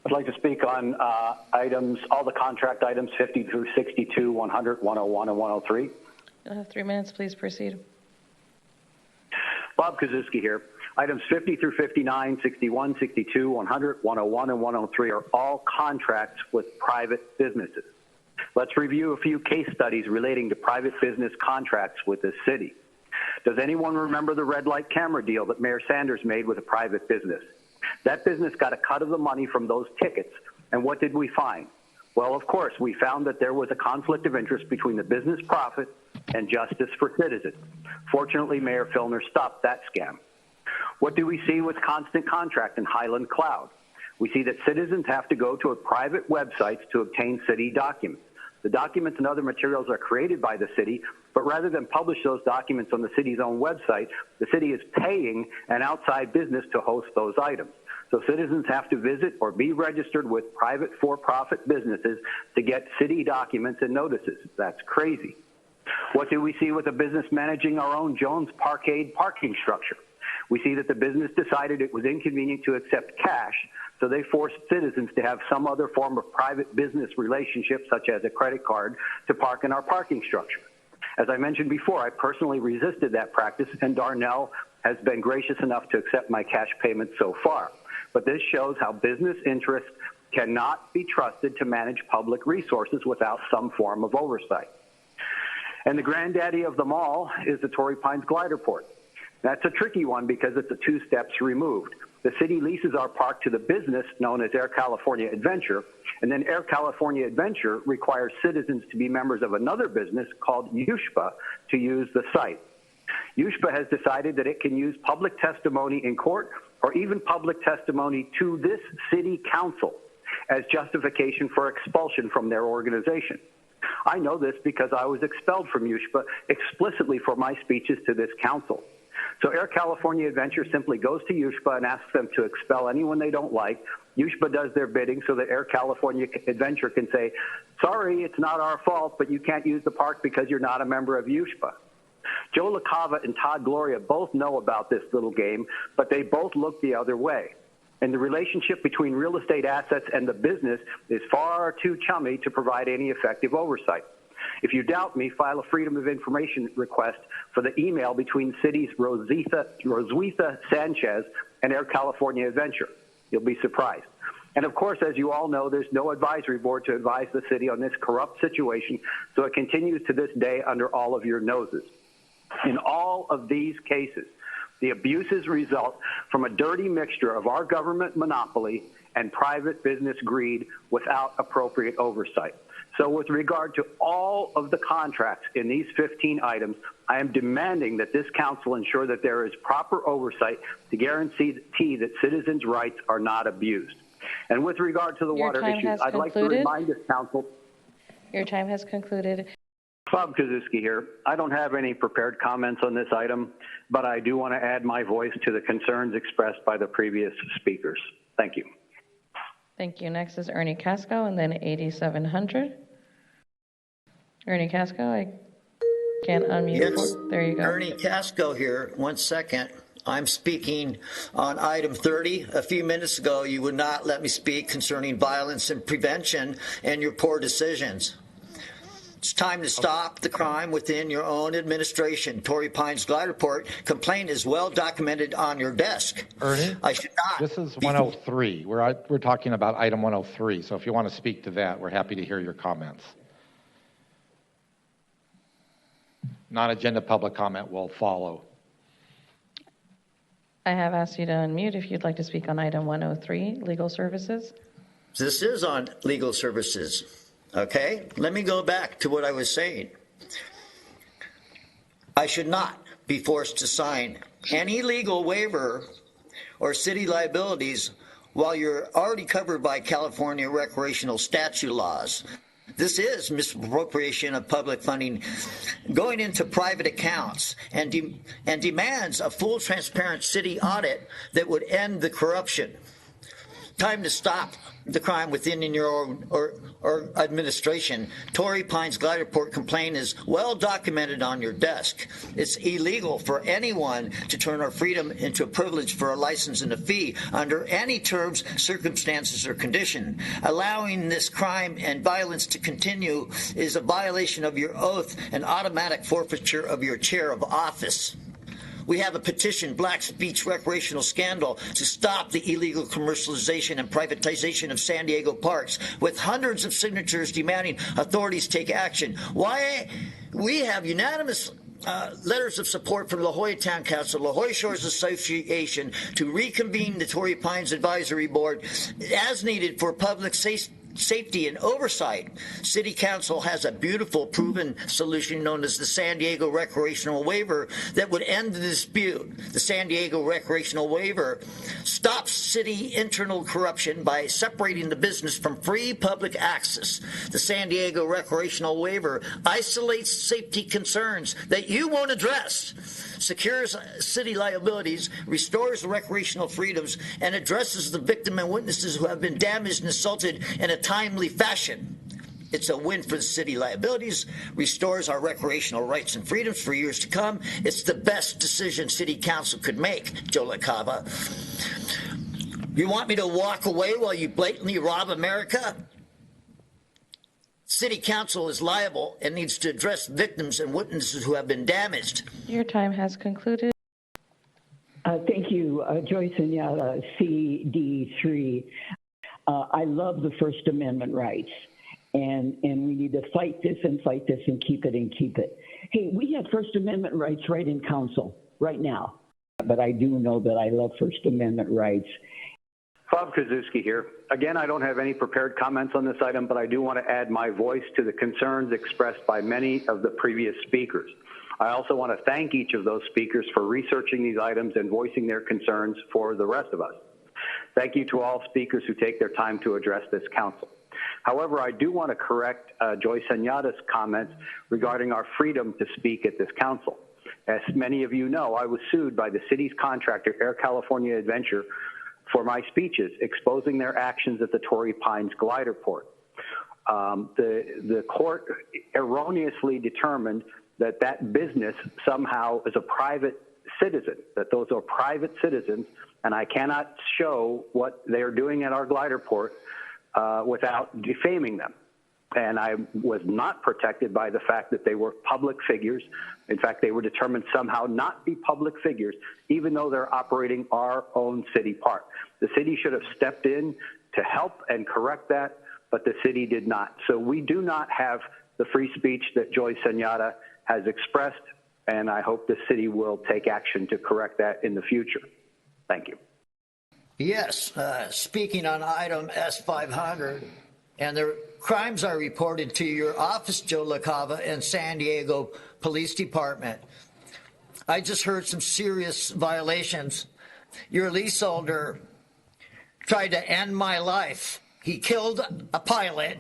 I'd like to speak on items, all the contract items 50 through 62, 100, 101, and 103. You'll have 3 minutes. Please proceed. Bob Kaczewski here. Items 50 through 59, 61, 62, 100, 101, and 103 are all contracts with private businesses. Let's review a few case studies relating to private business contracts with the city. Does anyone remember the red light camera deal that Mayor Sanders made with a private business? That business got a cut of the money from those tickets, and what did we find? Well, of course, we found that there was a conflict of interest between the business profit and justice for citizens. Fortunately, Mayor Filner stopped that scam. What do we see with Constant Contract and Highland Cloud? We see that citizens have to go to a private website to obtain city documents. The documents and other materials are created by the city, but rather than publish those documents on the city's own website, the city is paying an outside business to host those items. So citizens have to visit or be registered with private for-profit businesses to get city documents and notices. That's crazy. What do we see with a business managing our own Jones Parkade parking structure? We see that the business decided it was inconvenient to accept cash, so they forced citizens to have some other form of private business relationship, such as a credit card, to park in our parking structure. As I mentioned before, I personally resisted that practice, and Darnell has been gracious enough to accept my cash payment so far. But this shows how business interests cannot be trusted to manage public resources without some form of oversight. And the granddaddy of them all is the Torrey Pines Glider Port. That's a tricky one because it's 2 steps removed. The city leases our park to the business known as Air California Adventure, and then Air California Adventure requires citizens to be members of another business called USHPA to use the site. USHPA has decided that it can use public testimony in court or even public testimony to this city council as justification for expulsion from their organization. I know this because I was expelled from USHPA explicitly for my speeches to this council. So Air California Adventure simply goes to USHPA and asks them to expel anyone they don't like. USHPA does their bidding so that Air California Adventure can say, sorry, it's not our fault, but you can't use the park because you're not a member of USHPA. Joe LaCava and Todd Gloria both know about this little game, but they both look the other way. And the relationship between real estate assets and the business is far too chummy to provide any effective oversight. If you doubt me, file a Freedom of Information request for the email between cities Roswitha Sanchez and Air California Adventure. You'll be surprised. And of course, as you all know, there's no advisory board to advise the city on this corrupt situation, so it continues to this day under all of your noses. In all of these cases, the abuses result from a dirty mixture of our government monopoly and private business greed without appropriate oversight. So with regard to all of the contracts in these 15 items, I am demanding that this council ensure that there is proper oversight to guarantee that citizens' rights are not abused. And with regard to the water issues, I'd like to remind this council. Your time has concluded. Bob Kaczewski here. I don't have any prepared comments on this item, but I do want to add my voice to the concerns expressed by the previous speakers. Thank you. Thank you. Next is Ernie Casco, and then 8700. Ernie Casco, I can't unmute. Yes, There you go. Ernie Casco here. 1 second. I'm speaking on item 30. A few minutes ago, you would not let me speak concerning violence and prevention and your poor decisions. It's time to stop the crime within your own administration. Torrey Pines Glider Port complaint is well documented on your desk. Ernie, I should not. this is 103. We're talking about item 103. So if you want to speak to that, we're happy to hear your comments. Non-agenda public comment will follow. I have asked you to unmute if you'd like to speak on item 103, legal services. This is on legal services. Okay, let me go back to what I was saying. I should not be forced to sign any legal waiver or city liabilities while you're already covered by California recreational statute laws. This is misappropriation of public funding going into private accounts and demands a full transparent city audit that would end the corruption. time to stop the crime within your own or administration. Torrey Pines glider port complaint is well documented on your desk. It's illegal for anyone to turn our freedom into a privilege for a license and a fee under any terms, circumstances, or condition. Allowing this crime and violence to continue is a violation of your oath and automatic forfeiture of your chair of office. We have a petition, Black Speech Recreational Scandal, to stop the illegal commercialization and privatization of San Diego parks, with hundreds of signatures demanding authorities take action. Why? We have unanimous letters of support from La Jolla Town Council, La Jolla Shores Association to reconvene the Torrey Pines Advisory Board as needed for public safety and oversight. City Council has a beautiful proven solution known as the San Diego Recreational Waiver that would end the dispute. The San Diego Recreational Waiver stops city internal corruption by separating the business from free public access. The San Diego Recreational Waiver isolates safety concerns that you won't address, secures city liabilities, restores recreational freedoms, and addresses the victim and witnesses who have been damaged and assaulted in a timely fashion. It's a win for the city liabilities, restores our recreational rights and freedoms for years to come. It's the best decision City Council could make, Joe LaCava. You want me to walk away while you blatantly rob America? City Council is liable and needs to address victims and witnesses who have been damaged. Your time has concluded. Thank you, Joyce and Yada, CD3. I love the First Amendment rights, and we need to fight this and keep it. Hey, we have First Amendment rights right in council right now, but I do know that I love First Amendment rights. Bob Kaczewski here. Again, I don't have any prepared comments on this item, but I do want to add my voice to the concerns expressed by many of the previous speakers. I also want to thank each of those speakers for researching these items and voicing their concerns for the rest of us. Thank you to all speakers who take their time to address this council. However, I do want to correct Joyce Senyata's comments regarding our freedom to speak at this council. As many of you know, I was sued by the city's contractor, Air California Adventure, for my speeches exposing their actions at the Torrey Pines glider port. The court erroneously determined that that business somehow is a private citizen, that those are private citizens, and I cannot show what they are doing at our glider port without defaming them. And I was not protected by the fact that they were public figures. In fact, they were determined somehow not be public figures, even though they're operating our own city park. The city should have stepped in to help and correct that, but the city did not. So we do not have the free speech that Joyce Senyata has expressed, and I hope the city will take action to correct that in the future. Thank you. Yes, speaking on item S500, and the crimes are reported to your office, Joe LaCava, and San Diego Police Department. I just heard some serious violations. Your leaseholder tried to end my life. He killed a pilot,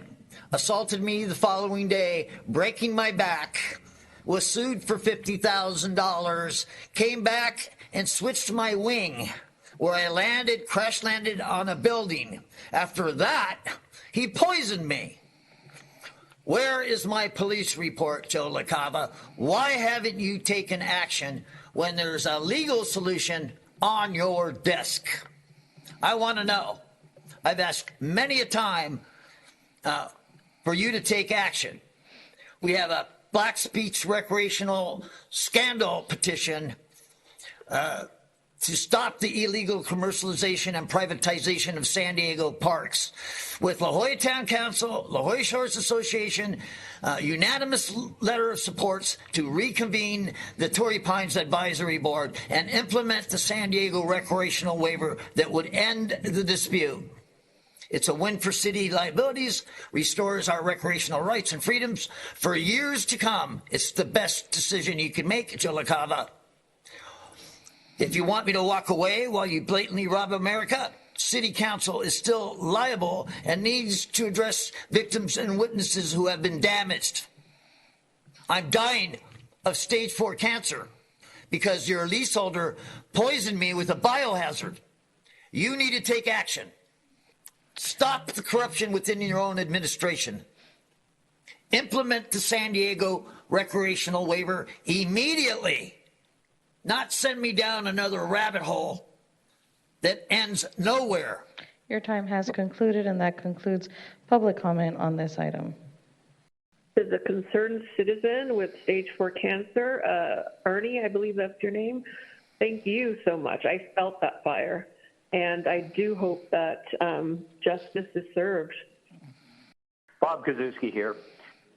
assaulted me the following day, breaking my back, was sued for $50,000, came back and switched my wing, where I crash landed on a building. After that, he poisoned me. Where is my police report, Joe LaCava? Why haven't you taken action when there's a legal solution on your desk? I want to know. I've asked many a time for you to take action. We have a Black Speech Recreational Scandal petition to stop the illegal commercialization and privatization of San Diego parks. With La Jolla Town Council, La Jolla Shores Association, unanimous letter of supports to reconvene the Torrey Pines Advisory Board and implement the San Diego Recreational Waiver that would end the dispute. It's a win for city liabilities, restores our recreational rights and freedoms for years to come. It's the best decision you can make, Joe LaCava. If you want me to walk away while you blatantly rob America, City Council is still liable and needs to address victims and witnesses who have been damaged. I'm dying of stage 4 cancer because your leaseholder poisoned me with a biohazard. You need to take action. Stop the corruption within your own administration. Implement the San Diego recreational waiver immediately. Not send me down another rabbit hole that ends nowhere. Your time has concluded, and that concludes public comment on this item. As a concerned citizen with stage 4 cancer, Ernie, I believe that's your name. Thank you so much. I felt that fire, and I do hope that justice is served. Bob Kaczewski here.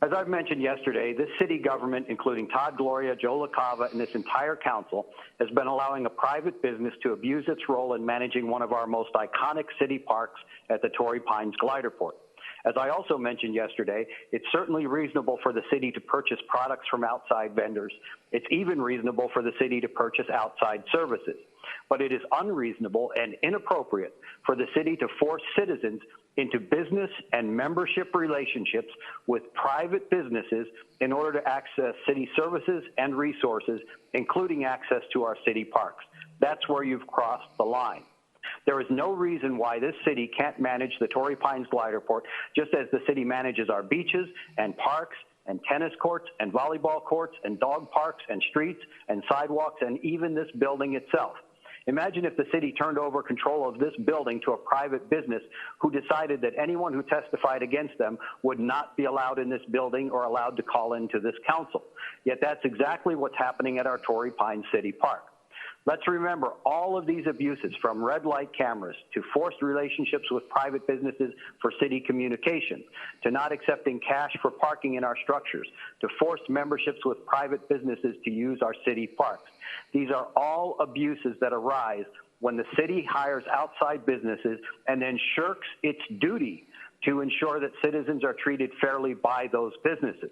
As I've mentioned yesterday, this city government, including Todd Gloria, Joe LaCava, and this entire council, has been allowing a private business to abuse its role in managing one of our most iconic city parks at the Torrey Pines Glider Port. As I also mentioned yesterday, it's certainly reasonable for the city to purchase products from outside vendors. It's even reasonable for the city to purchase outside services. But it is unreasonable and inappropriate for the city to force citizens into business and membership relationships with private businesses in order to access city services and resources, including access to our city parks. That's where you've crossed the line. There is no reason why this city can't manage the Torrey Pines Glider Port just as the city manages our beaches and parks and tennis courts and volleyball courts and dog parks and streets and sidewalks and even this building itself. Imagine if the city turned over control of this building to a private business who decided that anyone who testified against them would not be allowed in this building or allowed to call into this council. Yet that's exactly what's happening at our Torrey Pines City Park. Let's remember all of these abuses, from red light cameras to forced relationships with private businesses for city communications, to not accepting cash for parking in our structures, to forced memberships with private businesses to use our city parks. These are all abuses that arise when the city hires outside businesses and then shirks its duty to ensure that citizens are treated fairly by those businesses.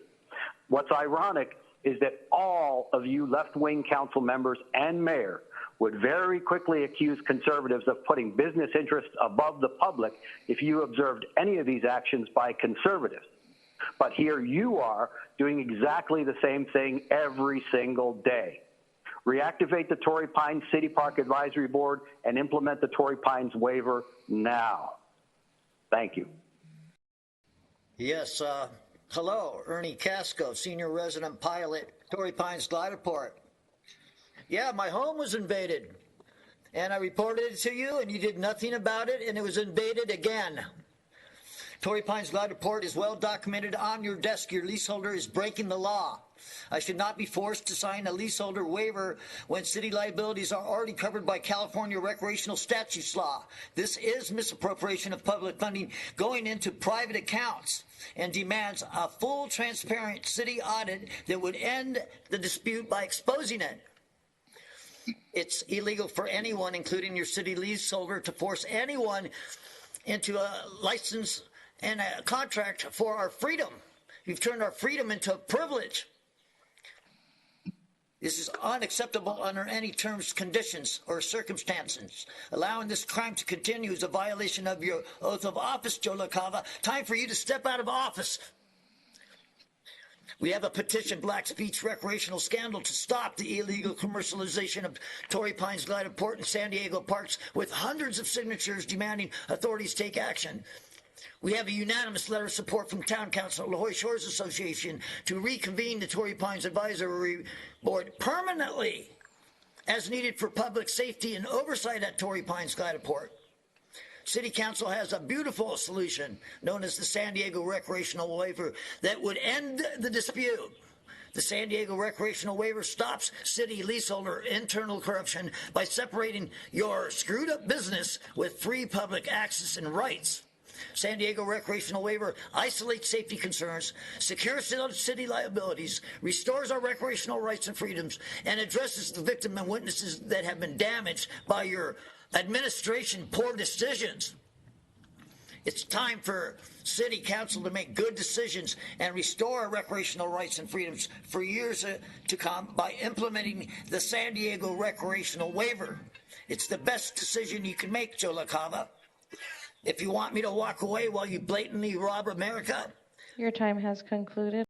What's ironic is that all of you left-wing council members and mayor would very quickly accuse conservatives of putting business interests above the public if you observed any of these actions by conservatives. But here you are doing exactly the same thing every single day. Reactivate the Torrey Pines City Park Advisory Board and implement the Torrey Pines waiver now. Thank you. Yes, hello, Ernie Casco, Senior Resident Pilot, Torrey Pines Glider Port. Yeah, my home was invaded, and I reported it to you, and you did nothing about it, and it was invaded again. Torrey Pines Glider Port is well documented on your desk. Your leaseholder is breaking the law. I should not be forced to sign a leaseholder waiver when city liabilities are already covered by California recreational statutes law. This is misappropriation of public funding going into private accounts and demands a full, transparent city audit that would end the dispute by exposing it. It's illegal for anyone, including your city leaseholder, to force anyone into a license and a contract for our freedom. You've turned our freedom into a privilege. This is unacceptable under any terms, conditions, or circumstances. Allowing this crime to continue is a violation of your oath of office, Joe LaCava. Time for you to step out of office. We have a petition, Black Speech Recreational Scandal, to stop the illegal commercialization of Torrey Pines Glider Port and San Diego parks, with hundreds of signatures demanding authorities take action. We have a unanimous letter of support from Town Council, La Jolla Shores Association, to reconvene the Torrey Pines Advisory Board permanently as needed for public safety and oversight at Torrey Pines Glider Port. City Council has a beautiful solution known as the San Diego Recreational Waiver that would end the dispute. The San Diego Recreational Waiver stops city leaseholder internal corruption by separating your screwed up business with free public access and rights. San Diego Recreational Waiver isolates safety concerns, secures city liabilities, restores our recreational rights and freedoms, and addresses the victim and witnesses that have been damaged by your administration poor decisions. It's time for City Council to make good decisions and restore our recreational rights and freedoms for years to come by implementing the San Diego Recreational Waiver. It's the best decision you can make, Joe LaCava. If you want me to walk away while you blatantly rob America. Your time has concluded.